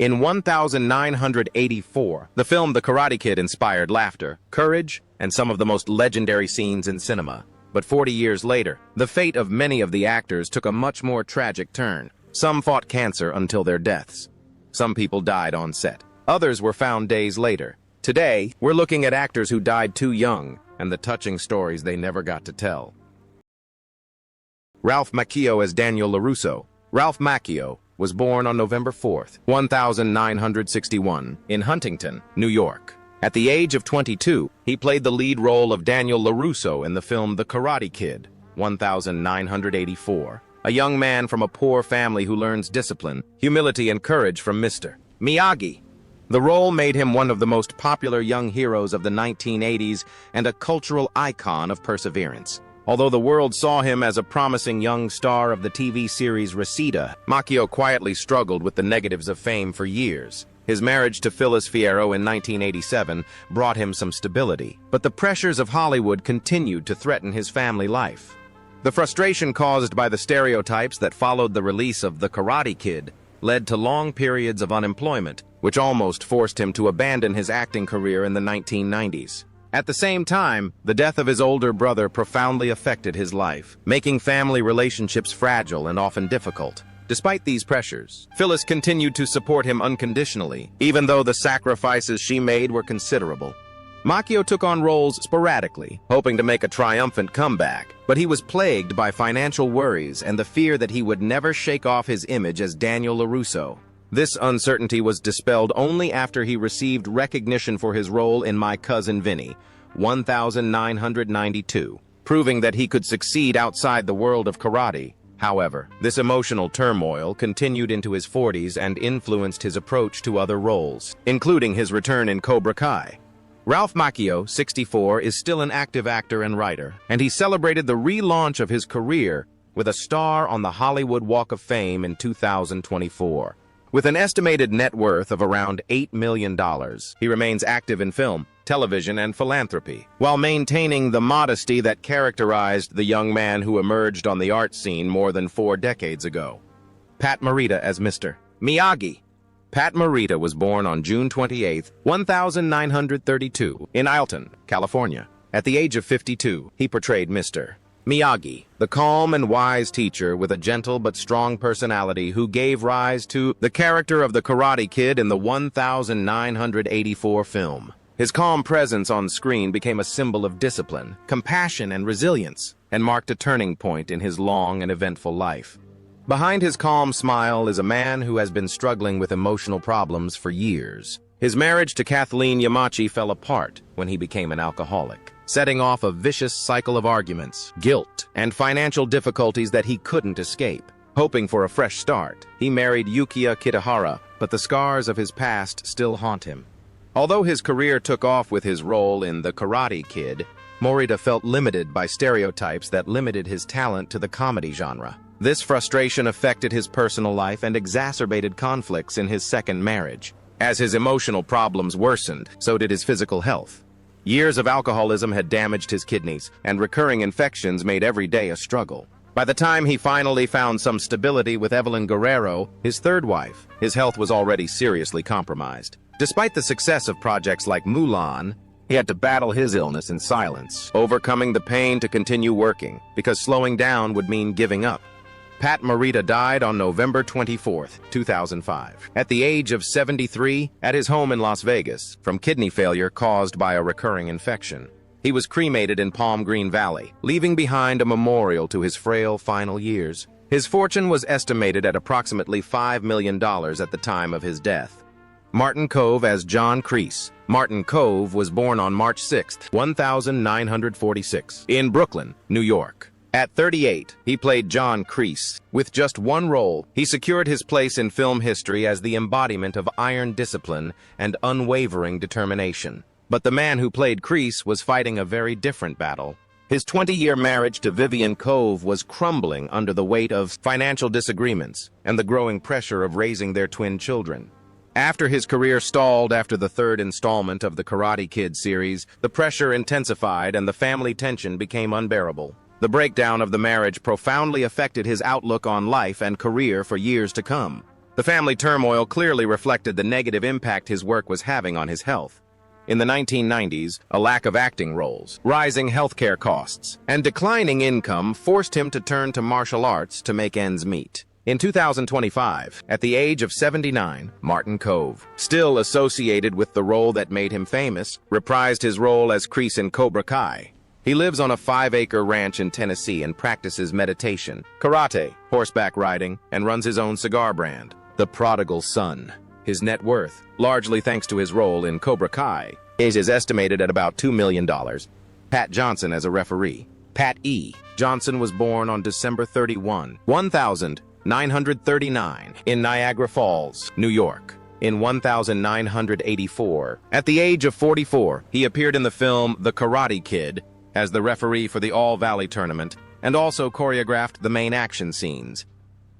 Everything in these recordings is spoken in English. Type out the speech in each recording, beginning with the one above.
In 1984, the film The Karate Kid inspired laughter, courage, and some of the most legendary scenes in cinema. But 40 years later, the fate of many of the actors took a much more tragic turn. Some fought cancer until their deaths. Some people died on set. Others were found days later. Today, we're looking at actors who died too young and the touching stories they never got to tell. Ralph Macchio as Daniel LaRusso. Ralph Macchio was born on November 4th, 1961, in Huntington, New York. At the age of 22, he played the lead role of Daniel LaRusso in the film The Karate Kid, 1984. A young man from a poor family who learns discipline, humility, and courage from Mr. Miyagi. The role made him one of the most popular young heroes of the 1980s and a cultural icon of perseverance. Although the world saw him as a promising young star of the TV series Reseda, Macchio quietly struggled with the negatives of fame for years. His marriage to Phyllis Fierro in 1987 brought him some stability, but the pressures of Hollywood continued to threaten his family life. The frustration caused by the stereotypes that followed the release of The Karate Kid led to long periods of unemployment, which almost forced him to abandon his acting career in the 1990s. At the same time, the death of his older brother profoundly affected his life, making family relationships fragile and often difficult. Despite these pressures, Phyllis continued to support him unconditionally, even though the sacrifices she made were considerable. Macchio took on roles sporadically, hoping to make a triumphant comeback, but he was plagued by financial worries and the fear that he would never shake off his image as Daniel LaRusso. This uncertainty was dispelled only after he received recognition for his role in My Cousin Vinny, 1992, proving that he could succeed outside the world of karate. However, this emotional turmoil continued into his 40s and influenced his approach to other roles, including his return in Cobra Kai. Ralph Macchio, 64, is still an active actor and writer, and he celebrated the relaunch of his career with a star on the Hollywood Walk of Fame in 2024. With an estimated net worth of around $8 million, he remains active in film, television, and philanthropy, while maintaining the modesty that characterized the young man who emerged on the art scene more than 4 decades ago. Pat Morita as Mr. Miyagi. Pat Morita was born on June 28, 1932, in Alton, California. At the age of 52, he portrayed Mr. Miyagi, the calm and wise teacher with a gentle but strong personality who gave rise to the character of the Karate Kid in the 1984 film. His calm presence on screen became a symbol of discipline, compassion, and resilience, and marked a turning point in his long and eventful life. Behind his calm smile is a man who has been struggling with emotional problems for years. His marriage to Kathleen Yamachi fell apart when he became an alcoholic, setting off a vicious cycle of arguments, guilt, and financial difficulties that he couldn't escape. Hoping for a fresh start, he married Yukiya Kitahara, but the scars of his past still haunt him. Although his career took off with his role in The Karate Kid, Morita felt limited by stereotypes that limited his talent to the comedy genre. This frustration affected his personal life and exacerbated conflicts in his second marriage. As his emotional problems worsened, so did his physical health. Years of alcoholism had damaged his kidneys, and recurring infections made every day a struggle. By the time he finally found some stability with Evelyn Guerrero, his third wife, his health was already seriously compromised. Despite the success of projects like Mulan, he had to battle his illness in silence, overcoming the pain to continue working, because slowing down would mean giving up. Pat Morita died on November 24, 2005, at the age of 73, at his home in Las Vegas, from kidney failure caused by a recurring infection. He was cremated in Palm Green Valley, leaving behind a memorial to his frail final years. His fortune was estimated at approximately $5 million at the time of his death. Martin Kove as John Kreese. Martin Kove was born on March 6, 1946, in Brooklyn, New York. At 38, he played John Kreese. With just one role, he secured his place in film history as the embodiment of iron discipline and unwavering determination. But the man who played Kreese was fighting a very different battle. His 20-year marriage to Vivian Kove was crumbling under the weight of financial disagreements and the growing pressure of raising their twin children. After his career stalled after the third installment of the Karate Kid series, the pressure intensified and the family tension became unbearable. The breakdown of the marriage profoundly affected his outlook on life and career for years to come. The family turmoil clearly reflected the negative impact his work was having on his health. In the 1990s, a lack of acting roles, rising healthcare costs, and declining income forced him to turn to martial arts to make ends meet. In 2025, at the age of 79, Martin Kove, still associated with the role that made him famous, reprised his role as Kreese in Cobra Kai. He lives on a 5-acre ranch in Tennessee and practices meditation, karate, horseback riding, and runs his own cigar brand, The Prodigal Son. His net worth, largely thanks to his role in Cobra Kai, is estimated at about $2 million. Pat Johnson as a referee. Pat E. Johnson was born on December 31, 1939, in Niagara Falls, New York. In 1984, at the age of 44, he appeared in the film The Karate Kid as the referee for the All Valley tournament and also choreographed the main action scenes.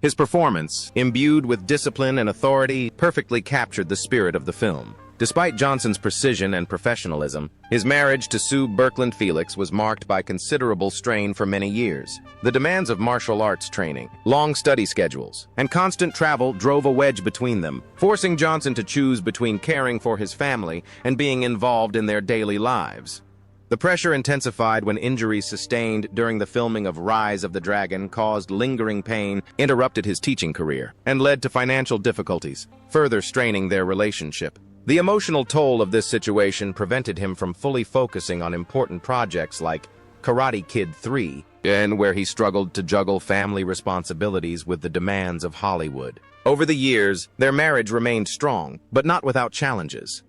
His performance, imbued with discipline and authority, perfectly captured the spirit of the film. Despite Johnson's precision and professionalism, his marriage to Sue Birkeland Felix was marked by considerable strain for many years. The demands of martial arts training, long study schedules, and constant travel drove a wedge between them, forcing Johnson to choose between caring for his family and being involved in their daily lives. The pressure intensified when injuries sustained during the filming of Rise of the Dragon caused lingering pain, interrupted his teaching career, and led to financial difficulties, further straining their relationship. The emotional toll of this situation prevented him from fully focusing on important projects like Karate Kid 3, and where he struggled to juggle family responsibilities with the demands of Hollywood. Over the years, their marriage remained strong, but not without challenges.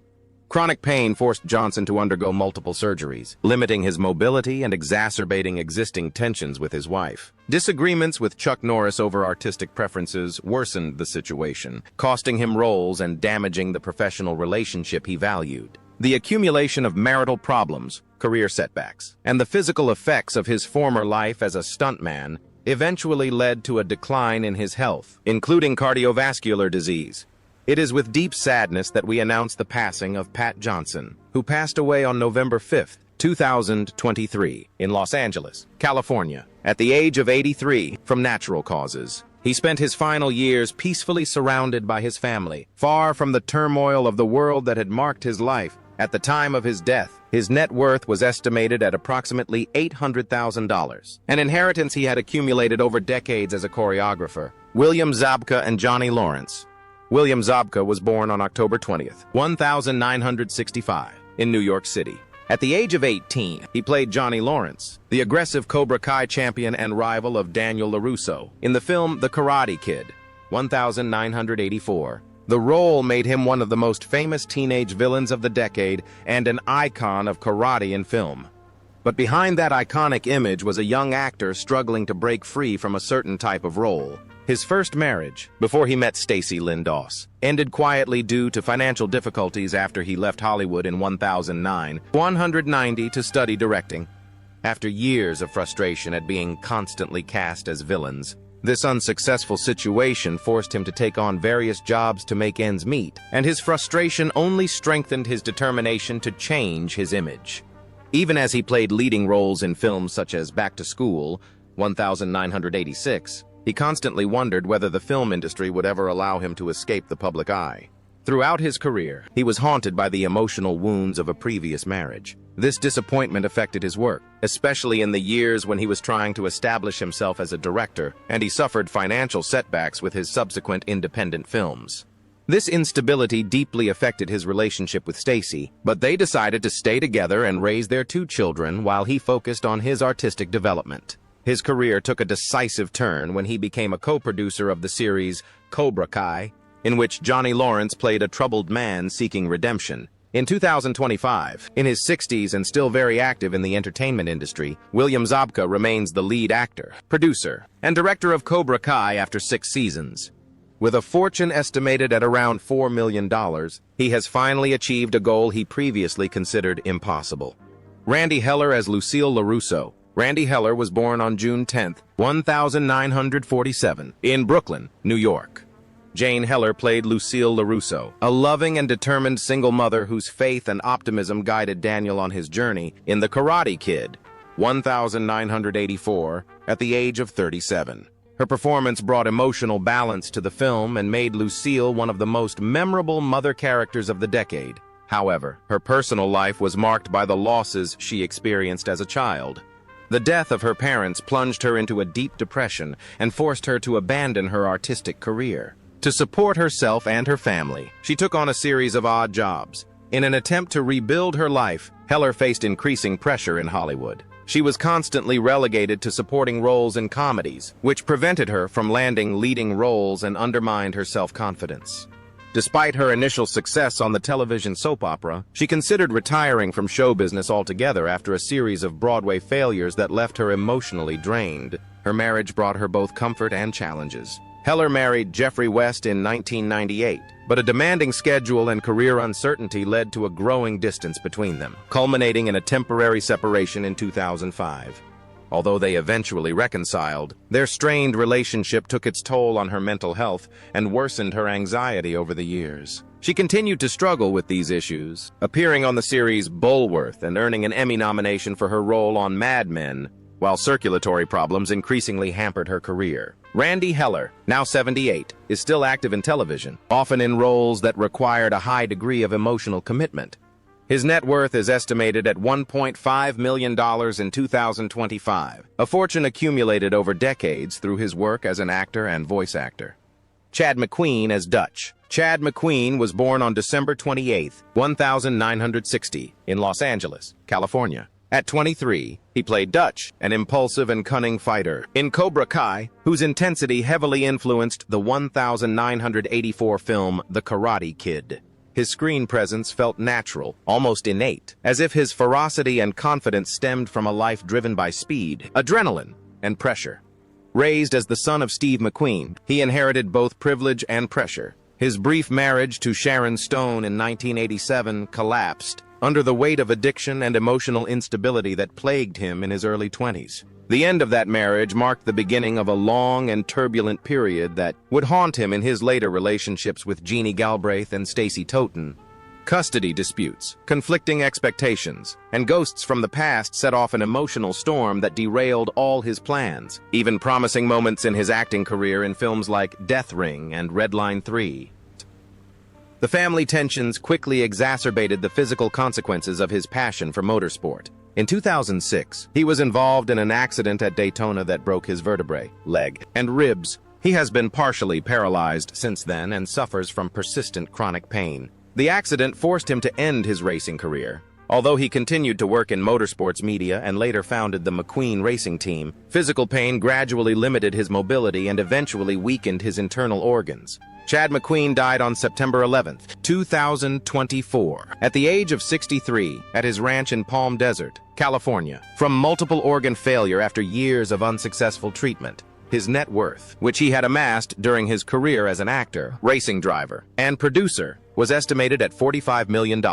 Chronic pain forced Johnson to undergo multiple surgeries, limiting his mobility and exacerbating existing tensions with his wife. Disagreements with Chuck Norris over artistic preferences worsened the situation, costing him roles and damaging the professional relationship he valued. The accumulation of marital problems, career setbacks, and the physical effects of his former life as a stuntman eventually led to a decline in his health, including cardiovascular disease. It is with deep sadness that we announce the passing of Pat Johnson, who passed away on November 5, 2023, in Los Angeles, California, at the age of 83 from natural causes. He spent his final years peacefully surrounded by his family, far from the turmoil of the world that had marked his life. At the time of his death, his net worth was estimated at approximately $800,000, an inheritance he had accumulated over decades as a choreographer. William Zabka and Johnny Lawrence. William Zabka was born on October 20th, 1965, in New York City. At the age of 18, he played Johnny Lawrence, the aggressive Cobra Kai champion and rival of Daniel LaRusso, in the film The Karate Kid, 1984. The role made him one of the most famous teenage villains of the decade and an icon of karate in film. But behind that iconic image was a young actor struggling to break free from a certain type of role. His first marriage, before he met Stacy Lynn Doss, ended quietly due to financial difficulties after he left Hollywood in 1990 to study directing. After years of frustration at being constantly cast as villains, this unsuccessful situation forced him to take on various jobs to make ends meet, and his frustration only strengthened his determination to change his image. Even as he played leading roles in films such as Back to School, 1986, he constantly wondered whether the film industry would ever allow him to escape the public eye. Throughout his career, he was haunted by the emotional wounds of a previous marriage. This disappointment affected his work, especially in the years when he was trying to establish himself as a director, and he suffered financial setbacks with his subsequent independent films. This instability deeply affected his relationship with Stacy, but they decided to stay together and raise their 2 children while he focused on his artistic development. His career took a decisive turn when he became a co-producer of the series Cobra Kai, in which Johnny Lawrence played a troubled man seeking redemption. In 2025, in his 60s and still very active in the entertainment industry, William Zabka remains the lead actor, producer, and director of Cobra Kai after 6 seasons. With a fortune estimated at around $4 million, he has finally achieved a goal he previously considered impossible. Randy Heller as Lucille LaRusso. Randy Heller was born on June 10, 1947, in Brooklyn, New York. Jane Heller played Lucille LaRusso, a loving and determined single mother whose faith and optimism guided Daniel on his journey in The Karate Kid, 1984, at the age of 37. Her performance brought emotional balance to the film and made Lucille one of the most memorable mother characters of the decade. However, her personal life was marked by the losses she experienced as a child. The death of her parents plunged her into a deep depression and forced her to abandon her artistic career. To support herself and her family, she took on a series of odd jobs. In an attempt to rebuild her life, Heller faced increasing pressure in Hollywood. She was constantly relegated to supporting roles in comedies, which prevented her from landing leading roles and undermined her self-confidence. Despite her initial success on the television soap opera, she considered retiring from show business altogether after a series of Broadway failures that left her emotionally drained. Her marriage brought her both comfort and challenges. Heller married Jeffrey West in 1998, but a demanding schedule and career uncertainty led to a growing distance between them, culminating in a temporary separation in 2005. Although they eventually reconciled, their strained relationship took its toll on her mental health and worsened her anxiety over the years. She continued to struggle with these issues, appearing on the series Bulworth and earning an Emmy nomination for her role on Mad Men, while circulatory problems increasingly hampered her career. Randy Heller, now 78, is still active in television, often in roles that required a high degree of emotional commitment. His net worth is estimated at $1.5 million in 2025, a fortune accumulated over decades through his work as an actor and voice actor. Chad McQueen as Dutch. Chad McQueen was born on December 28, 1960, in Los Angeles, California. At 23, he played Dutch, an impulsive and cunning fighter, in Cobra Kai, whose intensity heavily influenced the 1984 film The Karate Kid. His screen presence felt natural, almost innate, as if his ferocity and confidence stemmed from a life driven by speed, adrenaline, and pressure. Raised as the son of Steve McQueen, he inherited both privilege and pressure. His brief marriage to Sharon Stone in 1987 collapsed under the weight of addiction and emotional instability that plagued him in his early 20s. The end of that marriage marked the beginning of a long and turbulent period that would haunt him in his later relationships with Jeannie Galbraith and Stacey Totten. Custody disputes, conflicting expectations, and ghosts from the past set off an emotional storm that derailed all his plans, even promising moments in his acting career in films like Death Ring and Red Line 3. The family tensions quickly exacerbated the physical consequences of his passion for motorsport. In 2006, he was involved in an accident at Daytona that broke his vertebrae, leg, and ribs. He has been partially paralyzed since then and suffers from persistent chronic pain. The accident forced him to end his racing career. Although he continued to work in motorsports media and later founded the McQueen racing team, physical pain gradually limited his mobility and eventually weakened his internal organs. Chad McQueen died on September 11, 2024, at the age of 63, at his ranch in Palm Desert, California, from multiple organ failure after years of unsuccessful treatment. His net worth, which he had amassed during his career as an actor, racing driver, and producer, was estimated at $45 million.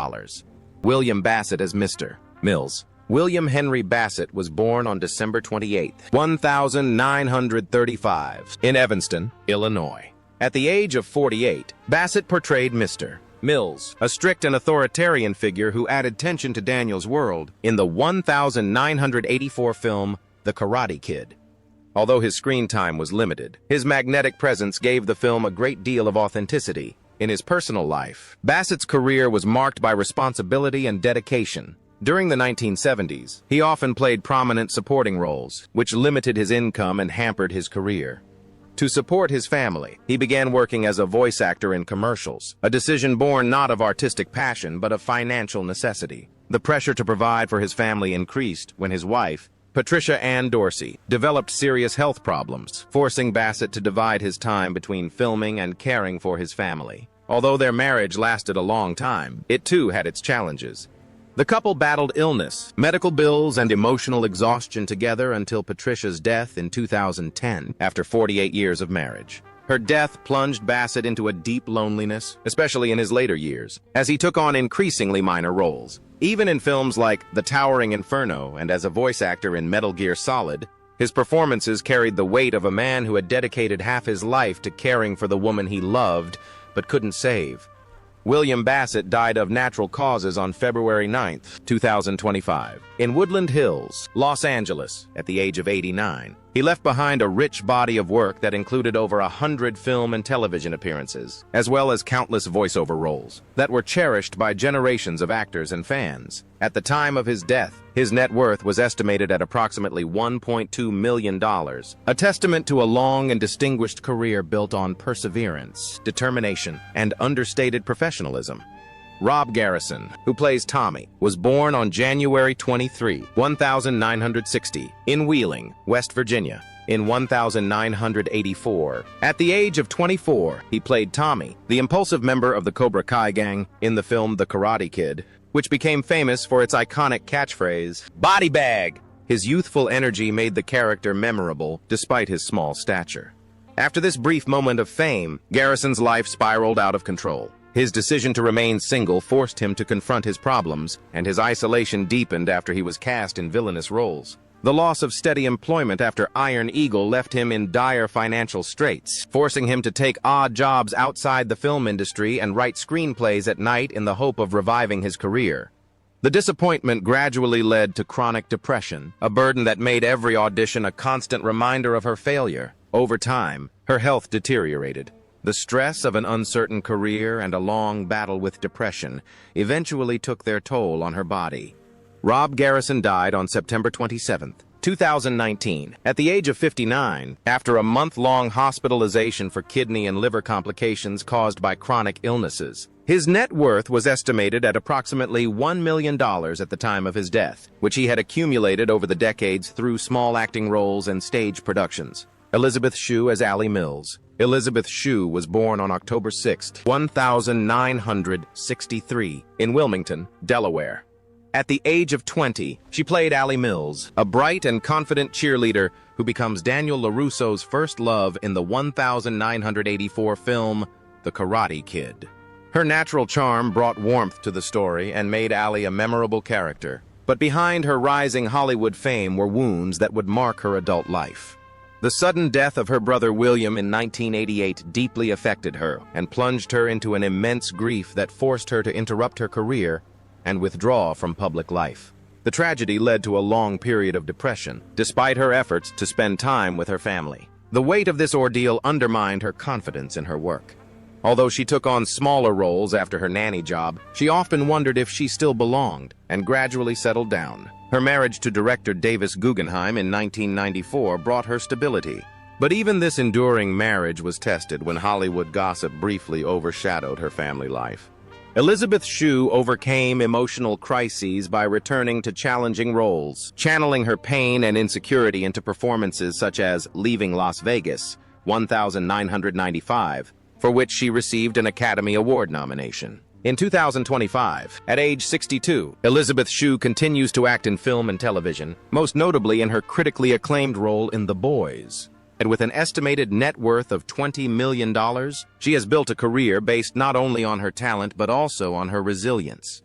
William Bassett as Mr. Mills. William Henry Bassett was born on December 28, 1935, in Evanston, Illinois. At the age of 48, Bassett portrayed Mr. Mills, a strict and authoritarian figure who added tension to Daniel's world in the 1984 film The Karate Kid. Although his screen time was limited, his magnetic presence gave the film a great deal of authenticity. In his personal life, Bassett's career was marked by responsibility and dedication. During the 1970s, he often played prominent supporting roles, which limited his income and hampered his career. To support his family, he began working as a voice actor in commercials, a decision born not of artistic passion but of financial necessity. The pressure to provide for his family increased when his wife, Patricia Ann Dorsey, developed serious health problems, forcing Bassett to divide his time between filming and caring for his family. Although their marriage lasted a long time, it too had its challenges. The couple battled illness, medical bills, and emotional exhaustion together until Patricia's death in 2010, after 48 years of marriage. Her death plunged Bassett into a deep loneliness, especially in his later years, as he took on increasingly minor roles. Even in films like The Towering Inferno and as a voice actor in Metal Gear Solid, his performances carried the weight of a man who had dedicated half his life to caring for the woman he loved but couldn't save. William Bassett died of natural causes on February 9, 2025, in Woodland Hills, Los Angeles, at the age of 89. He He left behind a rich body of work that included over 100 film and television appearances, as well as countless voiceover roles that were cherished by generations of actors and fans. At the time of his death, his net worth was estimated at approximately $1.2 million, a testament to a long and distinguished career built on perseverance, determination, and understated professionalism. Rob Garrison, who plays Tommy, was born on January 23, 1960, in Wheeling, West Virginia, in 1984. At the age of 24, he played Tommy, the impulsive member of the Cobra Kai gang, in the film The Karate Kid, which became famous for its iconic catchphrase, "Body bag!" His youthful energy made the character memorable, despite his small stature. After this brief moment of fame, Garrison's life spiraled out of control. His decision to remain single forced him to confront his problems, and his isolation deepened after he was cast in villainous roles. The loss of steady employment after Iron Eagle left him in dire financial straits, forcing him to take odd jobs outside the film industry and write screenplays at night in the hope of reviving his career. The disappointment gradually led to chronic depression, a burden that made every audition a constant reminder of her failure. Over time, her health deteriorated. The stress of an uncertain career and a long battle with depression eventually took their toll on her body. Rob Garrison died on September 27, 2019, at the age of 59, after a month-long hospitalization for kidney and liver complications caused by chronic illnesses. His net worth was estimated at approximately $1 million at the time of his death, which he had accumulated over the decades through small acting roles and stage productions. Elisabeth Shue as Allie Mills. Elisabeth Shue was born on October 6, 1963, in Wilmington, Delaware. At the age of 20, she played Allie Mills, a bright and confident cheerleader who becomes Daniel LaRusso's first love in the 1984 film, The Karate Kid. Her natural charm brought warmth to the story and made Allie a memorable character. But behind her rising Hollywood fame were wounds that would mark her adult life. The sudden death of her brother William in 1988 deeply affected her and plunged her into an immense grief that forced her to interrupt her career and withdraw from public life. The tragedy led to a long period of depression, despite her efforts to spend time with her family. The weight of this ordeal undermined her confidence in her work. Although she took on smaller roles after her nanny job, she often wondered if she still belonged and gradually settled down. Her marriage to director Davis Guggenheim in 1994 brought her stability. But even this enduring marriage was tested when Hollywood gossip briefly overshadowed her family life. Elisabeth Shue overcame emotional crises by returning to challenging roles, channeling her pain and insecurity into performances such as Leaving Las Vegas, 1995, for which she received an Academy Award nomination. In 2025, at age 62, Elisabeth Shue continues to act in film and television, most notably in her critically acclaimed role in The Boys. And with an estimated net worth of $20 million, she has built a career based not only on her talent but also on her resilience.